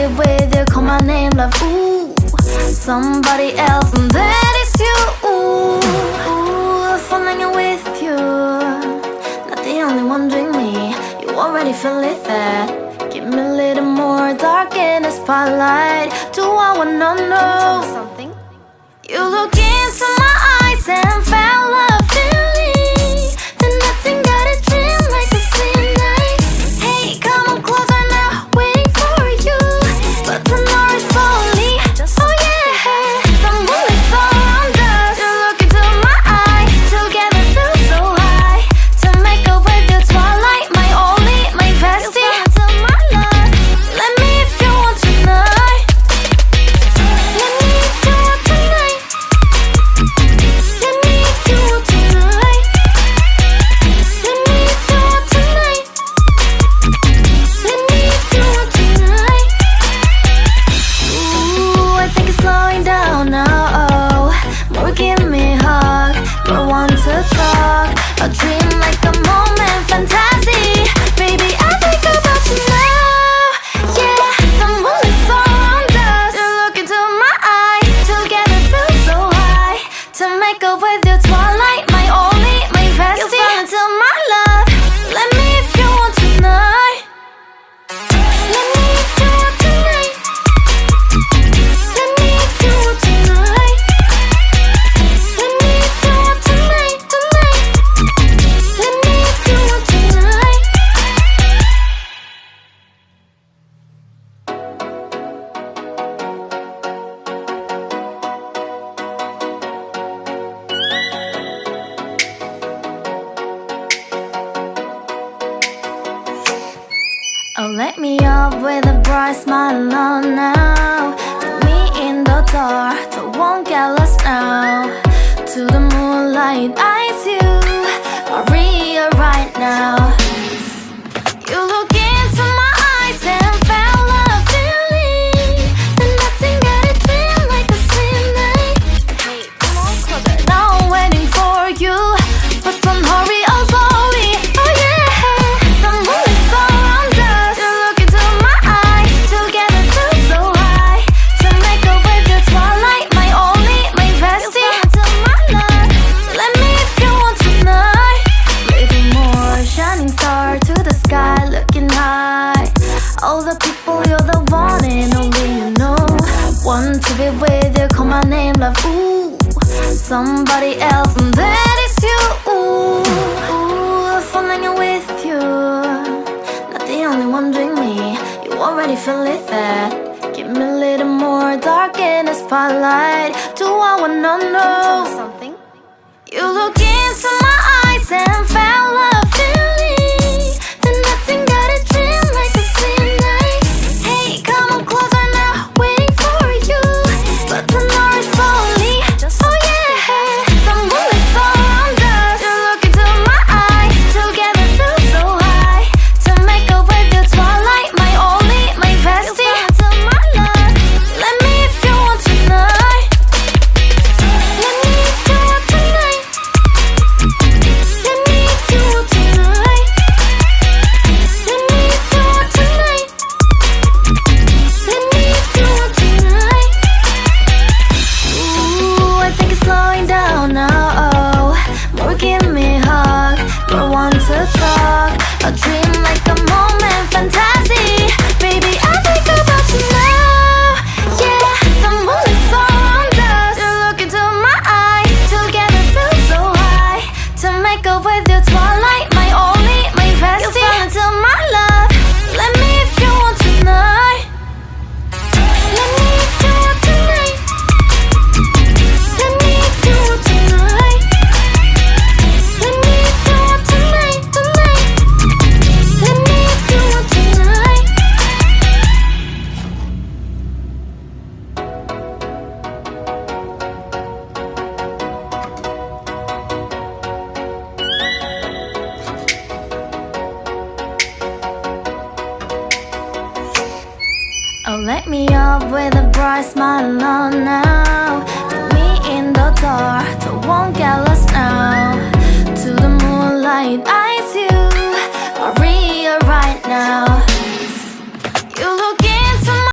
be with you, call my name, love. Ooh, somebody else, and that is you. Ooh, falling in with you, not the only one doing me. You already feel it there. Give me a little more dark in the spotlight. Do I wanna know something? You look into my eyes and fell love feeling. Then nothing got a dream like a sweet night. Hey, come on closer now, waiting for you. But tomorrow is slowly. Oh yeah, the moon is around us. You look into my eyes, together feel so high. To make up with the twilight, my only, my bestie. To my love, let me if you want tonight. Let me if you want tonight. Let me if you want tonight. Let me if you want tonight. Let me if you want tonight. Ooh, I think it's slowing down now. Oh, more give me a hug, more want to talk. A dream like a moment, fantasy. Baby, I think about you now. Yeah, the moon is around us. You look into my eyes, together feel so high. To make up with your twilight, my only, my bestie. You fell into my love. Let me if you want tonight. Let me if you want tonight. Let me if you want tonight. Let me if you want tonight, tonight. Let me if you want tonight. Oh, let me up with a bright smile on now. Put me in the dark, so won't get lost now. To the moonlight, eyes you are real right now. You look into my eyes and fell love feeling. Then nothing got a dream like a sweet night. Hey, come on closer. Now I'm waiting for you, but don't hurry, oh slowly. Oh yeah, the moon is around us. You look into my eyes, together feel so high. To make up with your twilight, my only, my bestie. To my love, let me if you want tonight. Little more shining star to the sky, looking high. All the people, you're the one and only you know. Want to be with you, call my name, love. Ooh, somebody else, and that is you. Ooh, falling in with you, not the only one doing me. You already feel it there. Give me a little more dark in the spotlight. Do I wanna know something? You look into my eyes and fell love feeling. Then nothing got a dream like a sweet night. Hey, come on closer now, waiting for you. But tomorrow is slowly. Oh yeah, the moon is around us. You look into my eyes, together feel so high. To make up with your twilight, my only, my bestie. To my love, let me if you want tonight. Let me if you want tonight. Let me if you want tonight. Let me if you want tonight. Let me if you want tonight. Ooh, I think it's slowing down now. Oh, more give me a hug, more want to talk. A dream like a moment, fantasy. Baby, I think about you now. Yeah, the moon is around us. You look into my eyes, together feel so high. To make up with your twilight, my only, my bestie. You fell into my love. Let me if you want tonight. Let me if you want tonight. Let me if you want tonight. Let me if you want tonight, tonight. Let me if you want tonight. Oh, let me up with a bright smile on now. Put me in the dark, so won't get lost now. To the moonlight, eyes you are real right now.